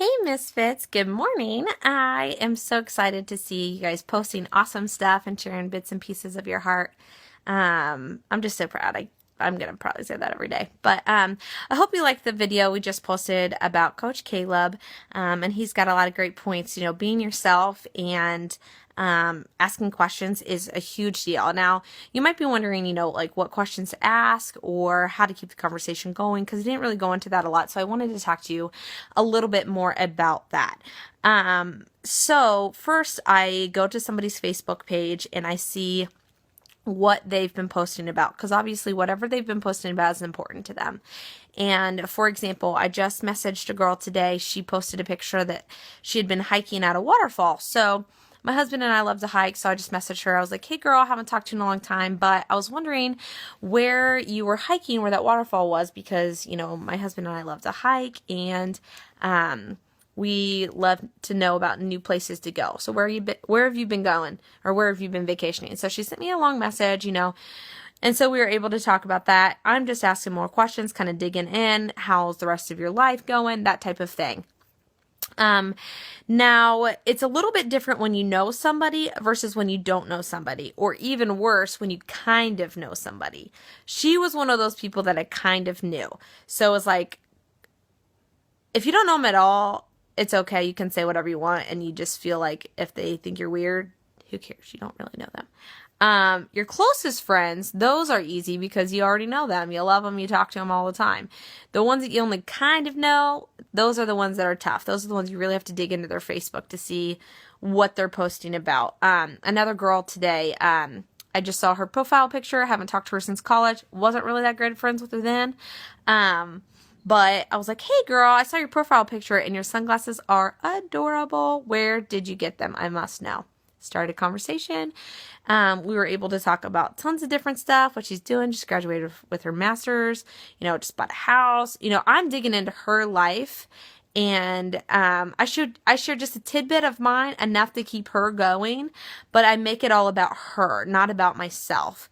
Hey Misfits, good morning. I am so excited to see you guys posting awesome stuff and sharing bits and pieces of your heart. I'm just so proud. I'm gonna probably say that every day. But I hope you liked the video we just posted about Coach Caleb. And he's got a lot of great points. You know, being yourself and asking questions is a huge deal. Now, you might be wondering, you know, like what questions to ask or how to keep the conversation going, because he didn't really go into that a lot. So I wanted to talk to you a little bit more about that. So first I go to somebody's Facebook page and I see what they've been posting about, because obviously whatever they've been posting about is important to them. And for example, I just messaged a girl today. She posted a picture that she had been hiking at a waterfall. So my husband and I love to hike, so I just messaged her. I was like, hey girl, I haven't talked to you in a long time, but I was wondering where you were hiking, where that waterfall was, because, you know, my husband and I love to hike, and we love to know about new places to go. So where have you been going, or where have you been vacationing? So she sent me a long message, you know, and so we were able to talk about that. I'm just asking more questions, kind of digging in. How's the rest of your life going? That type of thing. Now it's a little bit different when you know somebody versus when you don't know somebody, or even worse, when you kind of know somebody. She was one of those people that I kind of knew. So it was like, if you don't know them at all, it's okay. You can say whatever you want, and you just feel like if they think you're weird, who cares? You don't really know them. Your closest friends, those are easy because you already know them. You love them. You talk to them all the time. The ones that you only kind of know, those are the ones that are tough. Those are the ones you really have to dig into their Facebook to see what they're posting about. Another girl today, I just saw her profile picture. I haven't talked to her since college. Wasn't really that great friends with her then. But I was like, hey girl, I saw your profile picture and your sunglasses are adorable. Where did you get them? I must know. Started a conversation. We were able to talk about tons of different stuff, what she's doing. Just graduated with her master's, you know, just bought a house. You know, I'm digging into her life, and I share just a tidbit of mine, enough to keep her going, but I make it all about her, not about myself.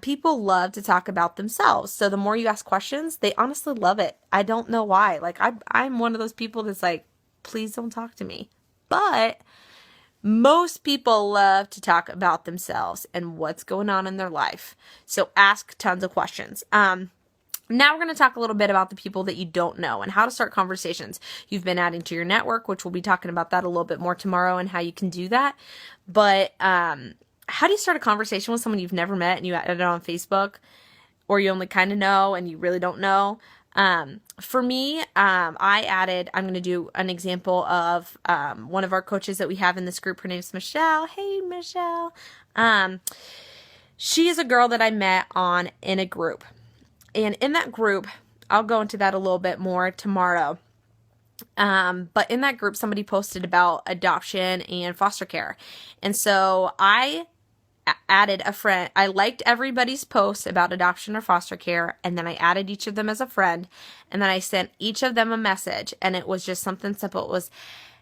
People love to talk about themselves, so the more you ask questions, they honestly love it. I don't know why. Like, I'm one of those people that's like, please don't talk to me. But most people love to talk about themselves and what's going on in their life. So ask tons of questions. Now we're going to talk a little bit about the people that you don't know and how to start conversations. You've been adding to your network, which we'll be talking about that a little bit more tomorrow and how you can do that. But how do you start a conversation with someone you've never met and you added it on Facebook, or you only kind of know and you really don't know? For me, I'm going to do an example of one of our coaches that we have in this group. Her name's Michelle. Hey, Michelle. She is a girl that I met in a group. And in that group, I'll go into that a little bit more tomorrow. But in that group, somebody posted about adoption and foster care. And so I added a friend. I liked everybody's post about adoption or foster care, and then I added each of them as a friend, and then I sent each of them a message, and it was just something simple. It was,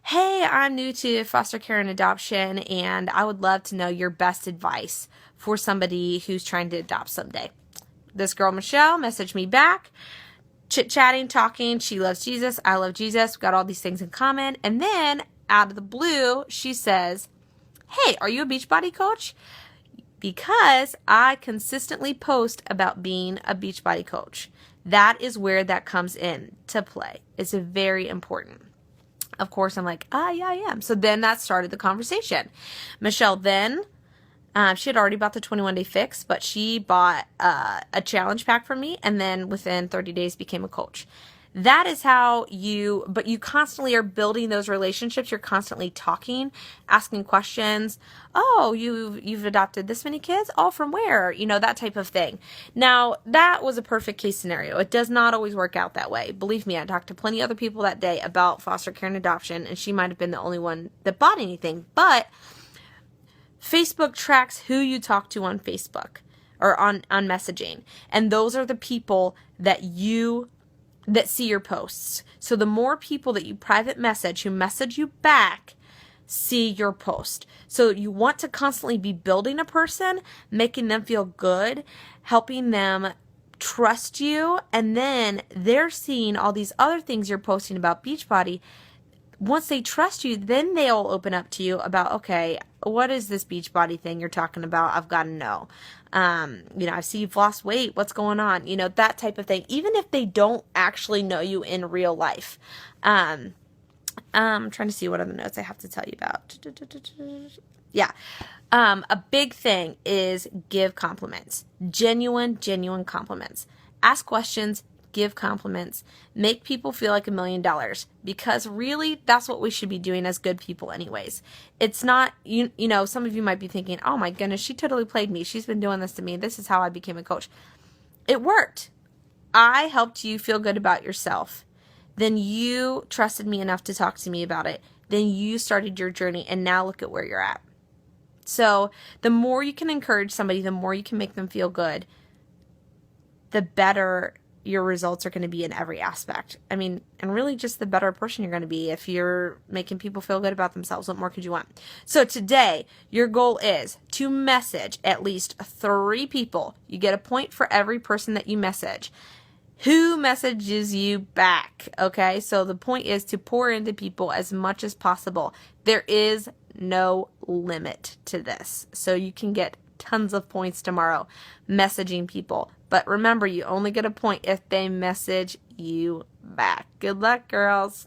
hey, I'm new to foster care and adoption, and I would love to know your best advice for somebody who's trying to adopt someday. This girl, Michelle, messaged me back, chit-chatting, talking. She loves Jesus. I love Jesus. We've got all these things in common. And then, out of the blue, she says, hey, are you a Beachbody coach? Because I consistently post about being a Beachbody coach. That is where that comes in to play. It's very important. Of course, I'm like, yeah, I am. So then that started the conversation. Michelle then, she had already bought the 21-day fix, but she bought a challenge pack from me, and then within 30 days became a coach. That is how you constantly are building those relationships. You're constantly talking, asking questions. Oh, you've adopted this many kids? All from where? You know, that type of thing. Now, that was a perfect case scenario. It does not always work out that way. Believe me, I talked to plenty of other people that day about foster care and adoption, and she might have been the only one that bought anything. But Facebook tracks who you talk to on Facebook or on messaging. And those are the people that see your posts. So the more people that you private message who message you back see your post. So you want to constantly be building a person, making them feel good, helping them trust you, and then they're seeing all these other things you're posting about Beachbody. once they trust you, then they'll open up to you about, okay, what is this Beachbody thing you're talking about? I've got to know. I see you've lost weight. What's going on? That type of thing. Even if they don't actually know you in real life. I'm trying to see what other notes I have to tell you about. Yeah. A big thing is give compliments. Genuine compliments. Ask questions. Give compliments, make people feel like $1 million, because really that's what we should be doing as good people anyways. It's not, some of you might be thinking, oh my goodness, she totally played me. She's been doing this to me. This is how I became a coach. It worked. I helped you feel good about yourself. Then you trusted me enough to talk to me about it. Then you started your journey, and now look at where you're at. So the more you can encourage somebody, the more you can make them feel good, the better your results are going to be in every aspect. And really just the better person you're going to be if you're making people feel good about themselves. What more could you want? So today, your goal is to message at least 3 people. You get a point for every person that you message. Who messages you back? Okay, so the point is to pour into people as much as possible. There is no limit to this. So you can get tons of points tomorrow messaging people. But remember, you only get a point if they message you back. Good luck, girls.